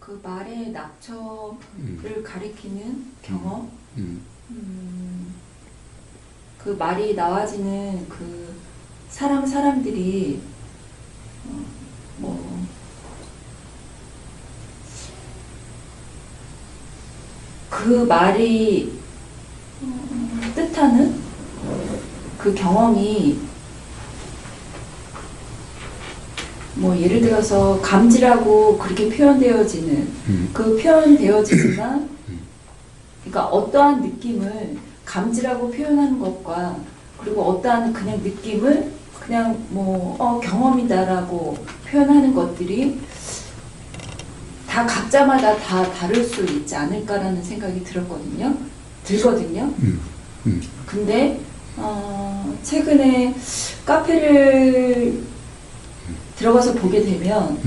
그 말의 낙처를 가리키는 경험, 그 말이 나와지는 그 사람들이 뭐 그 말이 뜻하는 그 경험이 뭐 예를 들어서 감지라고 그렇게 표현되어지는 그 표현되어지지만 그러니까 어떠한 느낌을 감지라고 표현하는 것과 그리고 어떠한 그냥 느낌을 그냥 뭐 경험이다라고 표현하는 것들이 다 각자마다 다 다를 수 있지 않을까라는 생각이 들거든요. 근데 최근에 카페를 들어가서 보게 되면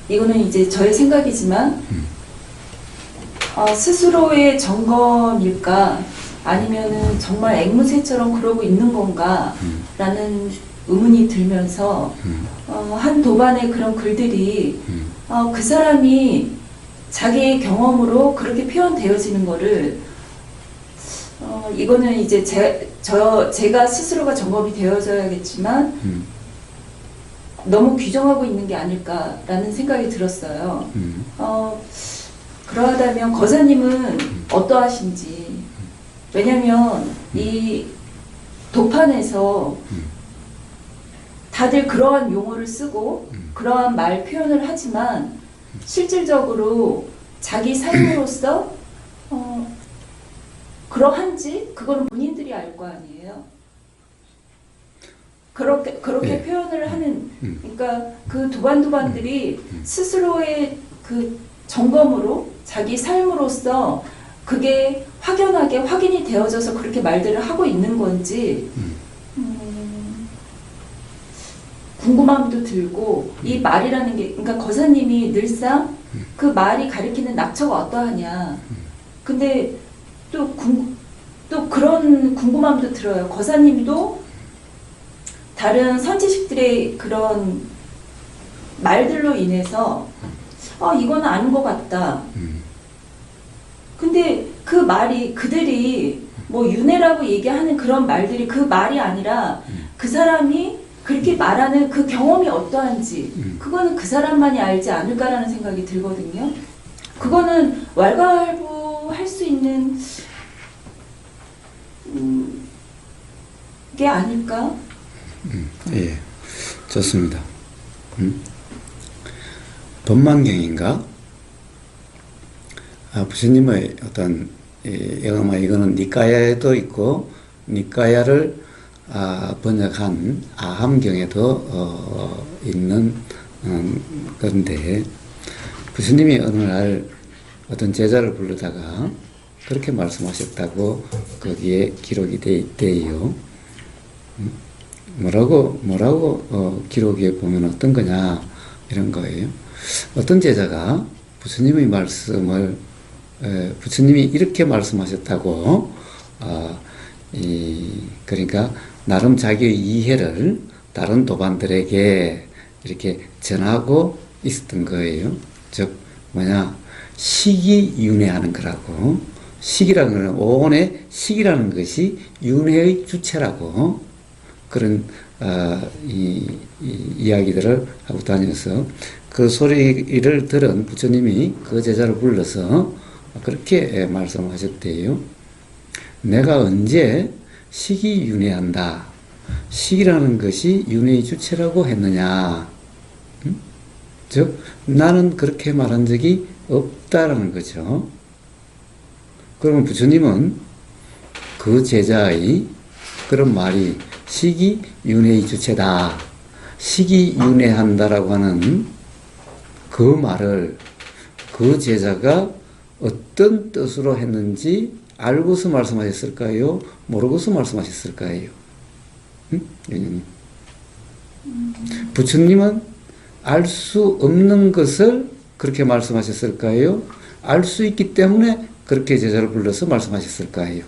이거는 이제 저의 생각이지만 스스로의 점검일까 아니면은 정말 앵무새처럼 그러고 있는 건가 라는 의문이 들면서 한 도반의 그런 글들이 그 사람이 자기의 경험으로 그렇게 표현되어지는 거를 이거는 이제 제가 스스로가 점검이 되어져야겠지만 너무 규정하고 있는 게 아닐까라는 생각이 들었어요. 그러하다면 거사님은 어떠하신지. 왜냐면 이 도판에서 다들 그러한 용어를 쓰고 그러한 말 표현을 하지만 실질적으로 자기 삶으로서 그러한지 그거는 본인들이 알 거 아니에요. 그렇게 네. 표현을 하는 그러니까 그 도반들이 스스로의 그 점검으로 자기 삶으로서 그게 확연하게 확인이 되어져서 그렇게 말들을 하고 있는 건지 궁금함도 들고 이 말이라는 게 그러니까 거사님이 늘상 그 말이 가리키는 낙처가 어떠하냐 근데 또 그런 궁금함도 들어요. 거사님도 다른 선지식들의 그런 말들로 인해서 이거는 아닌 것 같다. 근데 그 말이 그들이 뭐 윤회라고 얘기하는 그런 말들이 그 말이 아니라 그 사람이 그렇게 말하는 그 경험이 어떠한지 그거는 그 사람만이 알지 않을까라는 생각이 들거든요. 그거는 왈가왈부할 수 있는 게 아닐까? 예, 좋습니다. 법만경인가? 부처님의 어떤 이거는 니까야에도 있고 니까야를 번역한 아함경에도 있는 건데 부처님이 어느 날 어떤 제자를 부르다가 그렇게 말씀하셨다고 거기에 기록이 돼 있대요. 뭐라고 기록에 보면 어떤 거냐 이런 거예요. 어떤 제자가 부처님의 말씀을 부처님이 이렇게 말씀하셨다고 그러니까 나름 자기의 이해를 다른 도반들에게 이렇게 전하고 있었던 거예요. 즉 뭐냐 식이윤회하는 거라고. 식이라는 것은 오온의 식이라는 것이 윤회의 주체라고 그런 이야기들을 하고 다녀서 그 소리를 들은 부처님이 그 제자를 불러서 그렇게 말씀하셨대요. 내가 언제 식이윤회한다. 식이라는 것이 윤회의 주체라고 했느냐. 즉 나는 그렇게 말한 적이 없다라는 거죠. 그러면 부처님은 그 제자의 그런 말이 식이윤회의 주체다. 식이윤회한다라고 하는 그 말을 그 제자가 어떤 뜻으로 했는지 알고서 말씀하셨을까요? 모르고서 말씀하셨을까요? 부처님은 알 수 없는 것을 그렇게 말씀하셨을까요? 알 수 있기 때문에 그렇게 제자를 불러서 말씀하셨을까요?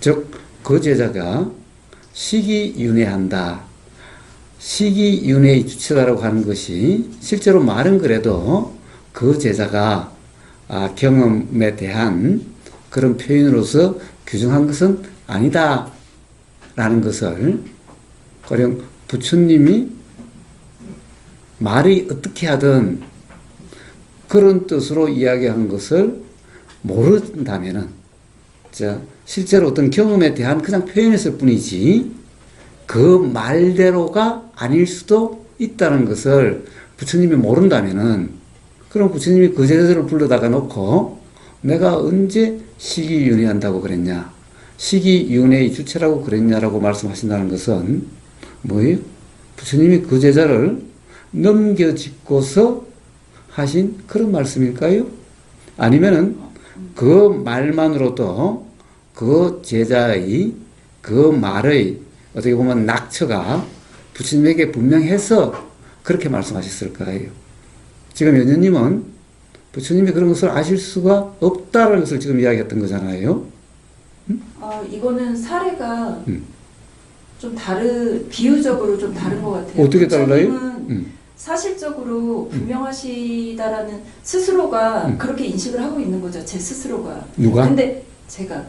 즉 그 제자가 식이윤회한다. 시기윤회의 주체다라고 하는 것이 실제로 말은 그래도 그 제자가 경험에 대한 그런 표현으로서 규정한 것은 아니다라는 것을 가령 부처님이 말이 어떻게 하든 그런 뜻으로 이야기한 것을 모른다면은 실제로 어떤 경험에 대한 그냥 표현했을 뿐이지 그 말대로가 아닐 수도 있다는 것을 부처님이 모른다면은 그럼 부처님이 그 제자들을 불러다가 놓고 내가 언제 시기윤회한다고 그랬냐, 시기윤회의 주체라고 그랬냐라고 말씀하신다는 것은 뭐예요? 부처님이 그 제자를 넘겨짚고서 하신 그런 말씀일까요? 아니면은 그 말만으로도 그 제자의 그 말의 어떻게 보면 낙처가 부처님에게 분명해서 그렇게 말씀하셨을까요? 지금 연녀님은 부처님이 그런 것을 아실 수가 없다는 것을 지금 이야기했던 거잖아요. 이거는 사례가 좀 비유적으로 좀 다른 것 같아요. 어떻게 달라요? 부처님은 사실적으로 분명하시다라는 스스로가 그렇게 인식을 하고 있는 거죠. 제 스스로가. 누가? 근데 제가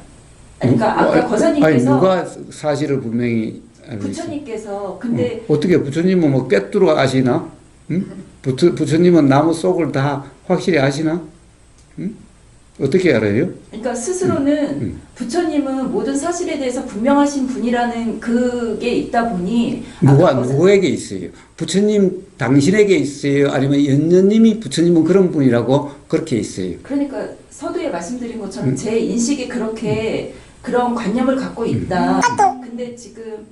그러니까 아까 거사님께서 누가 사실을 분명히 알고 부처님께서 근데 어떻게 부처님은 뭐 꿰뚫어 아시나? 응? 부처님은 나무 속을 다 확실히 아시나? 응? 어떻게 알아요? 그러니까 스스로는 부처님은 모든 사실에 대해서 분명하신 분이라는 그게 있다 보니 누구에게 있어요? 부처님 당신에게 있어요? 아니면 연녀님이 부처님은 그런 분이라고 그렇게 있어요? 그러니까 서두에 말씀드린 것처럼 제 인식이 그렇게 그런 관념을 갖고 있다. 근데 지금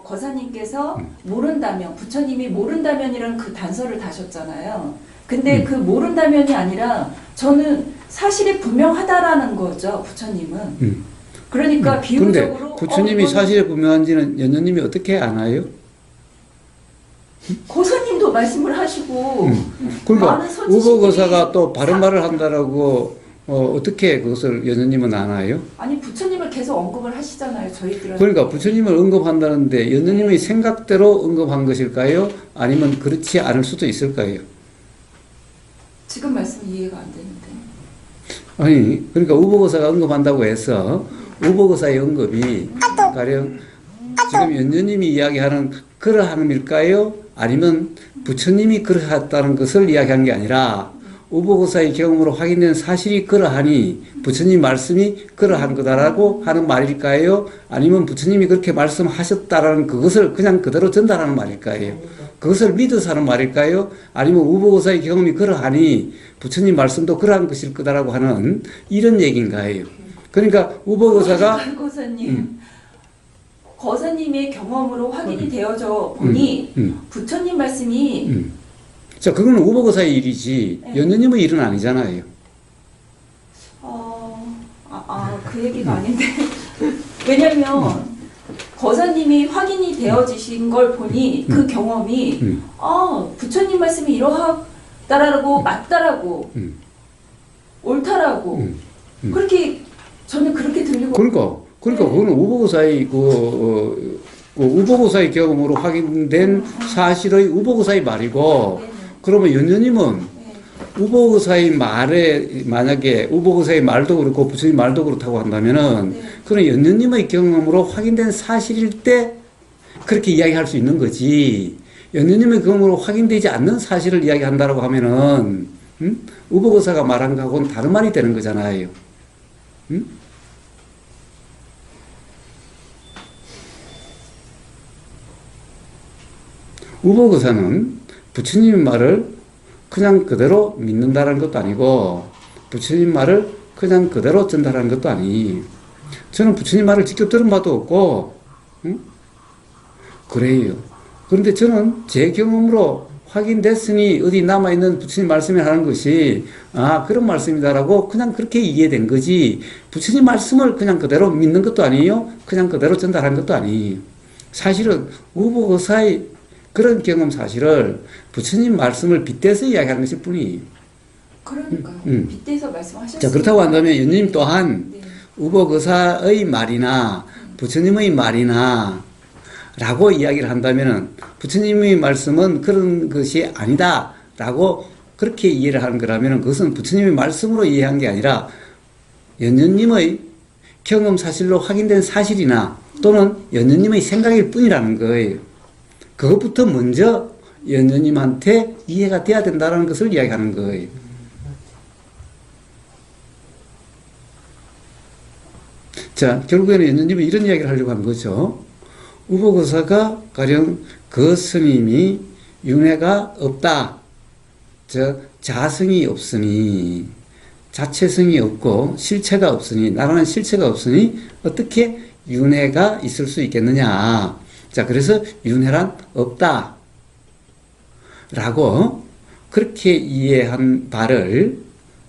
거사님께서 모른다면 부처님이 모른다면이라는 그 단서를 다셨잖아요. 근데 그 모른다면이 아니라 저는 사실이 분명하다라는 거죠. 부처님은. 그러니까 비유적으로 근데 부처님이 사실이 분명한지는 연녀님이 어떻게 아나요? 거사님도 말씀을 하시고 그러니까 많은 선지식들이- 우보거사가 또 바른 말을 한다라고 어떻게 그것을 연녀님은 아나요? 아니 부처님을 계속 언급을 하시잖아요. 저희들은. 그러니까 부처님을 언급한다는데 연녀님의 생각대로 언급한 것일까요? 아니면 그렇지 않을 수도 있을까요? 지금 말씀 이해가 안 되는데. 아니 그러니까 우보거사가 언급한다고 해서 우보거사의 언급이 가령 지금 연녀님이 이야기하는 그러함일까요? 아니면 부처님이 그러했다는 것을 이야기한 게 아니라 우보거사의 경험으로 확인된 사실이 그러하니 부처님 말씀이 그러한 거다라고 하는 말일까요? 아니면 부처님이 그렇게 말씀하셨다라는 그것을 그냥 그대로 전달하는 말일까요? 그것을 믿어서 하는 말일까요? 아니면 우보거사의 경험이 그러하니 부처님 말씀도 그러한 것일 거다라고 하는 이런 얘기인가요? 그러니까 우보거사가 거사님, 거사님의 경험으로 확인이 되어져 보니 부처님 말씀이 자, 그건 우보거사의 일이지 네. 연녀님의 일은 아니잖아요. 그 얘기가 아닌데 왜냐면 거사님이 확인이 되어지신 걸 보니 그 경험이 부처님 말씀이 이러하다라고 맞다라고 옳다라고 그렇게 저는 그렇게 들리고 그러니까 그거는 우보거사의 우보거사의 경험으로 확인된 사실의 우보거사의 말이고 네네. 그러면 연녀님은 네. 우보거사의 말에 만약에 우보거사의 말도 그렇고 부처님 말도 그렇다고 한다면은 네. 그런 연녀님의 경험으로 확인된 사실일 때 그렇게 이야기할 수 있는 거지. 연녀님의 경험으로 확인되지 않는 사실을 이야기한다라고 하면은 우보거사가 말한 거하고는 다른 말이 되는 거잖아요. 우보거사는 부처님 말을 그냥 그대로 믿는다는 것도 아니고 부처님 말을 그냥 그대로 전달하는 것도 아니. 저는 부처님 말을 직접 들은 바도 없고 그래요. 그런데 저는 제 경험으로 확인됐으니 어디 남아있는 부처님 말씀을 하는 것이 그런 말씀이다라고 그냥 그렇게 이해된 거지 부처님 말씀을 그냥 그대로 믿는 것도 아니에요. 그냥 그대로 전달한 것도 아니에요. 사실은 우보거사의 그런 경험 사실을 부처님 말씀을 빗대서 이야기하는 것일 뿐이에요. 그러니까요. 빗대서 말씀하셨어요. 자, 그렇다고 한다면 연님 또한 네. 우보거사의 말이나 부처님의 말이나 라고 이야기를 한다면은 부처님의 말씀은 그런 것이 아니다 라고 그렇게 이해를 하는 거라면 그것은 부처님의 말씀으로 이해한 게 아니라 연녀님의 경험 사실로 확인된 사실이나 또는 연녀님의 생각일 뿐이라는 거예요. 그것부터 먼저 연녀님한테 이해가 돼야 된다는 것을 이야기하는 거예요. 자, 결국에는 연녀님이 이런 이야기를 하려고 하는 거죠. 우보거사가 가령 그 스님이 윤회가 없다. 자성이 없으니, 자체성이 없고 실체가 없으니, 나라는 실체가 없으니 어떻게 윤회가 있을 수 있겠느냐. 자, 그래서 윤회란 없다. 라고 그렇게 이해한 바를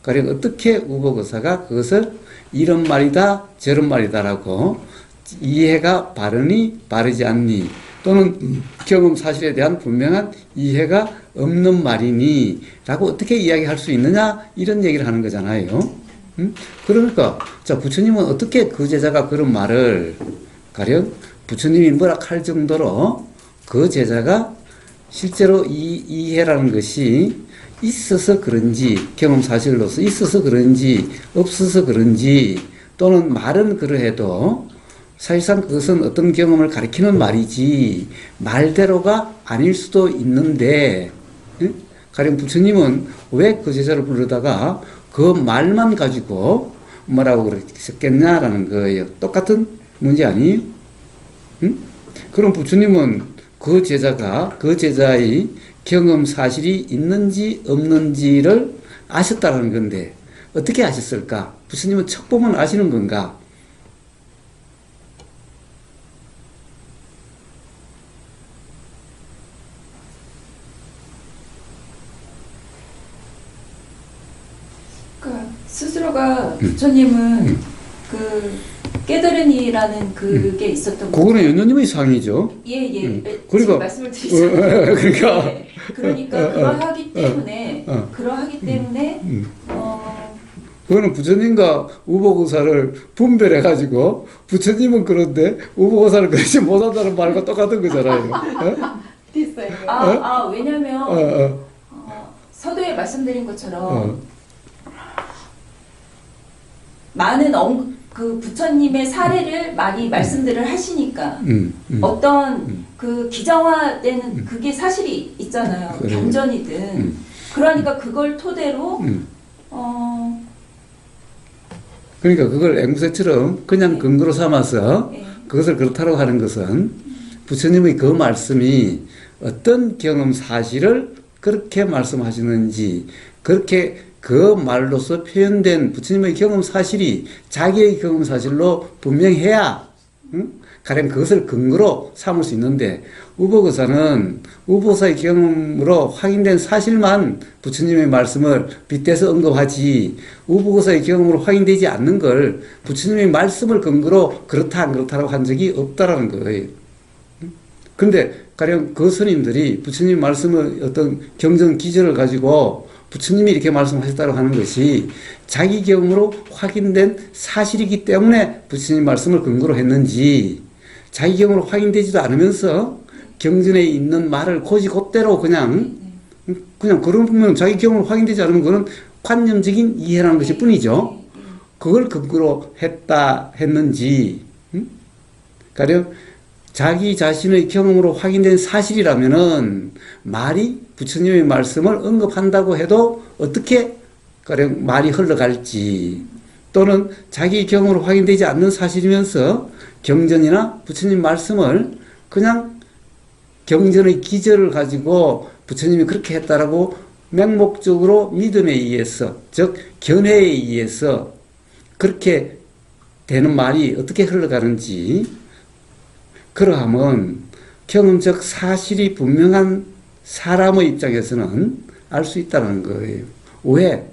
가령 어떻게 우보거사가 그것을 이런 말이다 저런 말이다 라고 이해가 바르니 바르지 않니 또는 경험 사실에 대한 분명한 이해가 없는 말이니 라고 어떻게 이야기할 수 있느냐 이런 얘기를 하는 거잖아요. 그러니까 자 부처님은 어떻게 그 제자가 그런 말을 가령 부처님이 뭐라 할 정도로 그 제자가 실제로 이해라는 것이 있어서 그런지 경험 사실로서 있어서 그런지 없어서 그런지 또는 말은 그러해도 사실상 그것은 어떤 경험을 가리키는 말이지 말대로가 아닐 수도 있는데 가령 부처님은 왜 그 제자를 부르다가 그 말만 가지고 뭐라고 그랬겠냐라는 거예요. 똑같은 문제 아니에요? 그럼 부처님은 그 제자가 그 제자의 경험 사실이 있는지 없는지를 아셨다는 건데 어떻게 아셨을까? 부처님은 척 보면 아시는 건가? 그러니까 스스로가 부처님은 그 깨달으니라는 그게 있었던 거죠. 그거는 연녀님의 상이죠. 예. 그러니까 지금 말씀을 드리잖아요. 그러니까 네. 그러니까 그러하기 때문에 그거는 부처님과 우보거사를 분별해가지고 부처님은 그런데 우보거사를 그러지 못한다는 말과 똑같은 거잖아요. 됐어요. 왜냐면 서두에 말씀드린 것처럼 많은 그 부처님의 사례를 많이 말씀들을 하시니까 어떤 그 기정화되는 그게 사실이 있잖아요. 그래. 경전이든 그러니까 그걸 토대로 그러니까 그걸 앵무새처럼 그냥 근거로 삼아서 그것을 그렇다고 하는 것은 부처님의 그 말씀이 어떤 경험 사실을 그렇게 말씀하시는지 그렇게 그 말로서 표현된 부처님의 경험 사실이 자기의 경험 사실로 분명해야 가령 그것을 근거로 삼을 수 있는데 우보거사는 우보사의 경험으로 확인된 사실만 부처님의 말씀을 빗대서 언급하지 우보거사의 경험으로 확인되지 않는 걸 부처님의 말씀을 근거로 그렇다 안 그렇다라고 한 적이 없다라는 거예요. 그런데 가령 그 스님들이 부처님 말씀의 어떤 경전 기절을 가지고 부처님이 이렇게 말씀하셨다고 하는 것이 자기 경험으로 확인된 사실이기 때문에 부처님 말씀을 근거로 했는지 자기 경험으로 확인되지도 않으면서 경전에 있는 말을 곧이곧대로 그냥 그러면 자기 경험으로 확인되지 않으면 그건 관념적인 이해라는 것일 뿐이죠. 그걸 근거로 했는지 가령 자기 자신의 경험으로 확인된 사실이라면은 말이 부처님의 말씀을 언급한다고 해도 어떻게 가령 말이 흘러갈지 또는 자기 경험으로 확인되지 않는 사실이면서 경전이나 부처님 말씀을 그냥 경전의 기절을 가지고 부처님이 그렇게 했다라고 맹목적으로 믿음에 의해서 즉 견해에 의해서 그렇게 되는 말이 어떻게 흘러가는지 그러하면 경험적 사실이 분명한 사람의 입장에서는 알 수 있다는 거예요. 왜?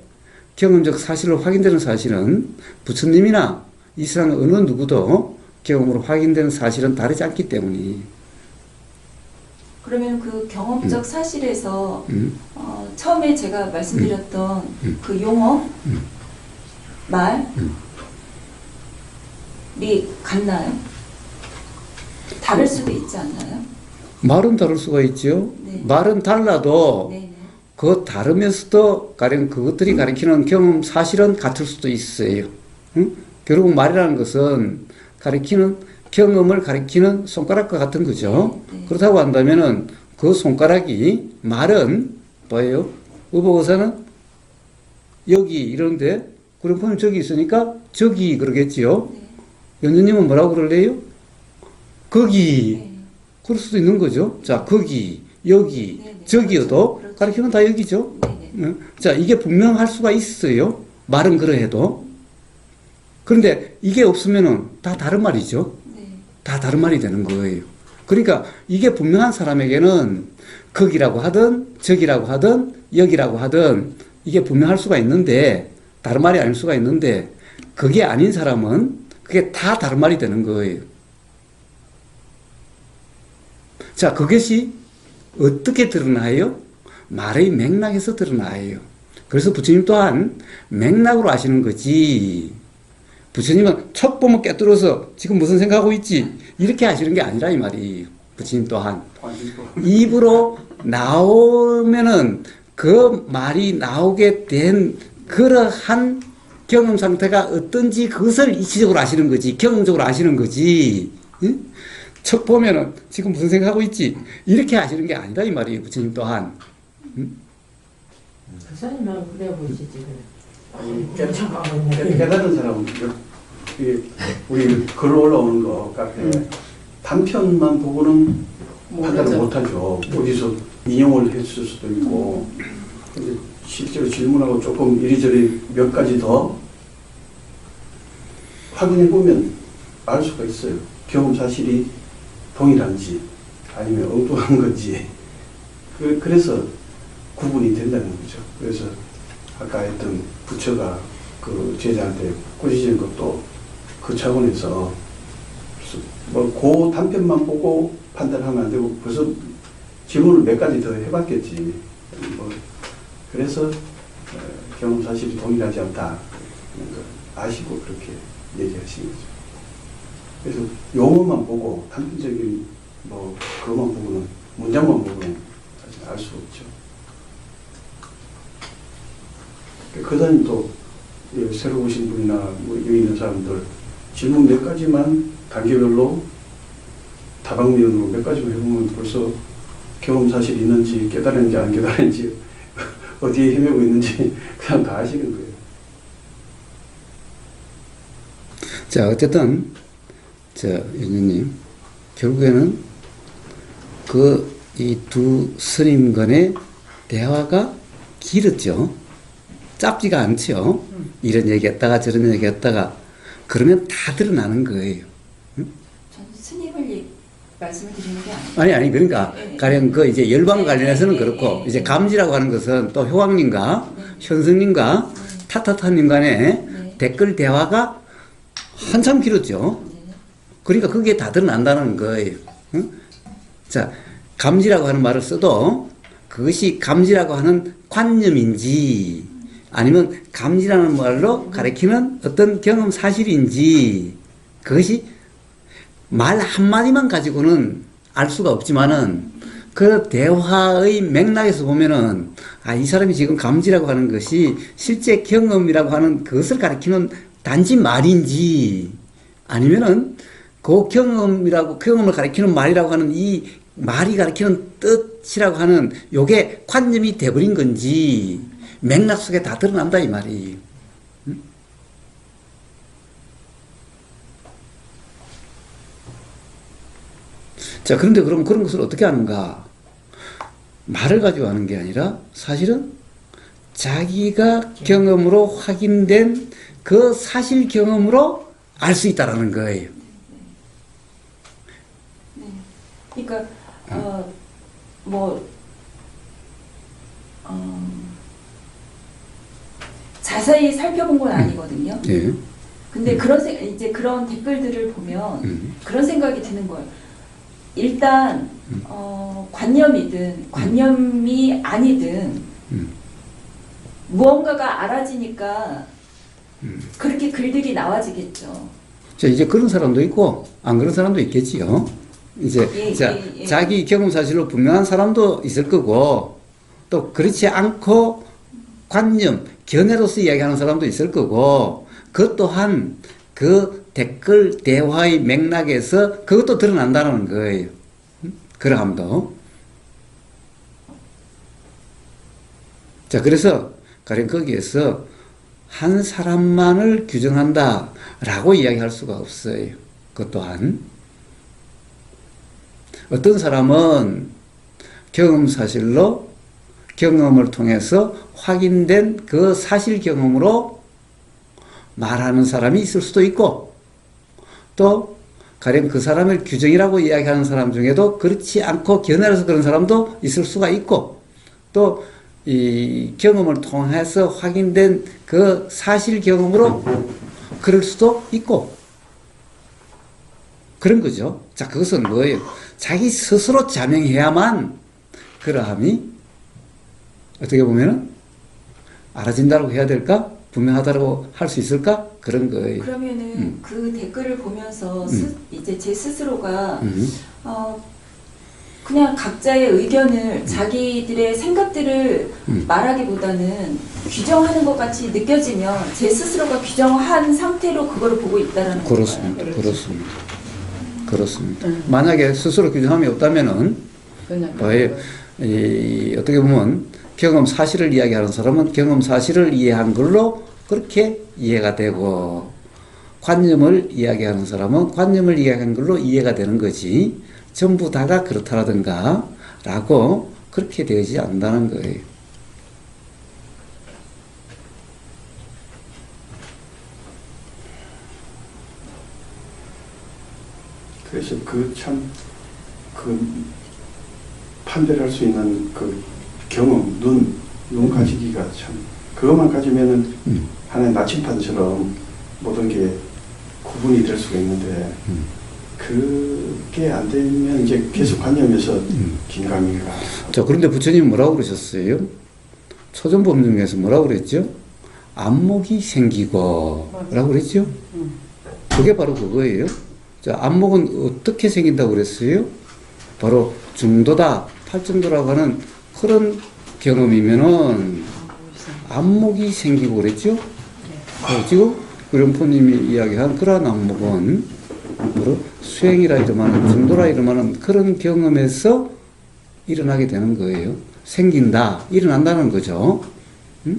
경험적 사실로 확인되는 사실은 부처님이나 이 세상 어느 누구도 경험으로 확인되는 사실은 다르지 않기 때문이. 그러면 그 경험적 사실에서 처음에 제가 말씀드렸던 그 용어 말이 같나요? 다를 수도 있지 않나요? 말은 다를 수가 있죠. 네. 말은 달라도 네네. 그 다르면서도 가령 그것들이 가리키는 경험 사실은 같을 수도 있어요. 응? 결국 말이라는 것은 가리키는 경험을 가리키는 손가락과 같은 거죠. 네. 그렇다고 한다면은 그 손가락이 말은 뭐예요? 의복어사는 여기 이런데 구령품이 저기 있으니까 저기 그러겠지요. 네. 연주님은 뭐라고 그럴래요? 거기. 네. 그럴 수도 있는 거죠. 자, 거기, 여기, 네네. 저기여도 그렇죠. 가리키는 다 여기죠. 네네. 응? 자, 이게 분명할 수가 있어요. 말은 그러해도. 그런데 이게 없으면은 다 다른 말이죠. 네. 다 다른 말이 되는 거예요. 그러니까 이게 분명한 사람에게는 거기라고 하든 저기라고 하든 여기라고 하든 이게 분명할 수가 있는데 다른 말이 아닐 수가 있는데 그게 아닌 사람은 그게 다 다른 말이 되는 거예요. 자, 그것이 어떻게 드러나요? 말의 맥락에서 드러나요. 그래서 부처님 또한 맥락으로 아시는 거지. 부처님은 첫 보면 깨뚫어서 지금 무슨 생각하고 있지? 이렇게 하시는 게 아니라 이 말이에요. 부처님 또한. 입으로 나오면은 그 말이 나오게 된 그러한 경험 상태가 어떤지 그것을 이치적으로 아시는 거지. 경험적으로 아시는 거지. 응? 첫 보면은 지금 무슨 생각하고 있지? 이렇게 하시는 게 아니다 이 말이에요. 부처님 또한. 응? 사장님은 그래 보이시지. 깨달은 사람은 우리 글 올라오는 거 카페 단편만 보고는 판단을 못하죠. 어디서 인용을 했을 수도 있고. 근데 실제로 질문하고 조금 이리저리 몇 가지 더 확인해 보면 알 수가 있어요. 경험 사실이 동일한지 아니면 엉뚱한 건지. 그래서 구분이 된다는 거죠. 그래서 아까 했던 부처가 그 제자한테 꾸짖은 것도 그 차원에서 그 단편만 보고 판단하면 안 되고 벌써 질문을 몇 가지 더 해봤겠지. 그래서 경험 사실이 동일하지 않다 아시고 그렇게 얘기하신 거죠. 그래서 용어만 보고 단편적인 그것만 보고는 문장만 보고는 사실 알 수 없죠. 그다음에 또 새로 오신 분이나 여기 있는 사람들 질문 몇 가지만 단계별로 다방면으로 몇 가지만 해보면 벌써 경험 사실이 있는지 깨달았는지 안 깨달았는지 어디에 헤매고 있는지 그냥 다 아시는 거예요. 자, 어쨌든 윤현님 결국에는 이 두 스님 간의 대화가 길었죠. 짧지가 않죠. 이런 얘기했다가 저런 얘기했다가 그러면 다 드러나는 거예요. 저는 스님을 말씀을 드리는 게 아니에요. 아니 그러니까 네. 가령 이제 열방 관련해서는 네. 그렇고 네. 이제 감지라고 하는 것은 또 효왕님과 현승님과 타타타님 간의 네. 댓글 대화가 한참 길었죠. 네. 그러니까 그게 다 드러난다는 거예요. 응? 자, 감지라고 하는 말을 써도 그것이 감지라고 하는 관념인지 아니면 감지라는 말로 가리키는 어떤 경험 사실인지 그것이 말 한마디만 가지고는 알 수가 없지만은 그 대화의 맥락에서 보면은 이 사람이 지금 감지라고 하는 것이 실제 경험이라고 하는 그것을 가리키는 단지 말인지 아니면은 그 경험을 가리키는 말이라고 하는 이 말이 가리키는 뜻이라고 하는 요게 관념이 돼버린 건지 맥락 속에 다 드러난다 이 말이에요. 응? 자, 그런데 그럼 그런 것을 어떻게 하는가? 말을 가지고 하는 게 아니라 사실은 자기가 경험으로 확인된 그 사실 경험으로 알 수 있다라는 거예요. 네. 그러니까 자세히 살펴본 건 아니거든요. 예. 근데 이제 그런 댓글들을 보면 그런 생각이 드는 거예요. 일단 관념이든 관념이 아니든 무언가가 알아지니까 그렇게 글들이 나와지겠죠. 자, 이제 그런 사람도 있고 안 그런 사람도 있겠지요. 이제 예, 자, 예, 예. 자기 경험 사실로 분명한 사람도 있을 거고 또 그렇지 않고 관념, 견해로서 이야기하는 사람도 있을 거고 그것 또한 그 댓글 대화의 맥락에서 그것도 드러난다는 거예요. 그러함도. 자, 그래서 가령 거기에서 한 사람만을 규정한다라고 이야기할 수가 없어요. 그것 또한. 어떤 사람은 경험 사실로 경험을 통해서 확인된 그 사실 경험으로 말하는 사람이 있을 수도 있고 또 가령 그 사람을 규정이라고 이야기하는 사람 중에도 그렇지 않고 견해라서 그런 사람도 있을 수가 있고 또 이 경험을 통해서 확인된 그 사실 경험으로 그럴 수도 있고 그런 거죠. 자, 그것은 뭐예요? 자기 스스로 자명해야만 그러함이 어떻게 보면은 알아진다고 해야 될까? 분명하다고 할 수 있을까? 그런 거예요. 그러면은 그 댓글을 보면서 이제 제 스스로가 그냥 각자의 의견을 자기들의 생각들을 말하기보다는 규정하는 것 같이 느껴지면 제 스스로가 규정한 상태로 그거를 보고 있다라는 그렇습니다. 거예요. 그렇습니다. 그렇습니다. 만약에 스스로 규정함이 없다면은 그냥 어떻게 보면 경험 사실을 이야기하는 사람은 경험 사실을 이해한 걸로 그렇게 이해가 되고 관념을 이야기하는 사람은 관념을 이야기한 걸로 이해가 되는 거지 전부 다가 그렇다라든가 라고 그렇게 되지 않는다는 거예요. 그래서 그 판별할 수 있는 그 경험, 눈 가지기가 참, 그것만 가지면은 하나의 나침판처럼 모든 게 구분이 될 수가 있는데, 그게 안 되면 이제 계속 관념에서 긴가민가. 자, 그런데 부처님 뭐라고 그러셨어요? 초전법 중에서 뭐라고 그랬죠? 안목이 생기고, 라고 그랬죠? 그게 바로 그거예요. 자, 안목은 어떻게 생긴다고 그랬어요? 바로 중도다, 팔정도라고 하는 그런 경험이면은 안목이 생기고 그랬죠? 지금 구룡포님이 이야기한 그러한 안목은 바로 수행이라 이러면은 중도라 이러면은 그런 경험에서 일어나게 되는 거예요. 생긴다, 일어난다는 거죠. 응?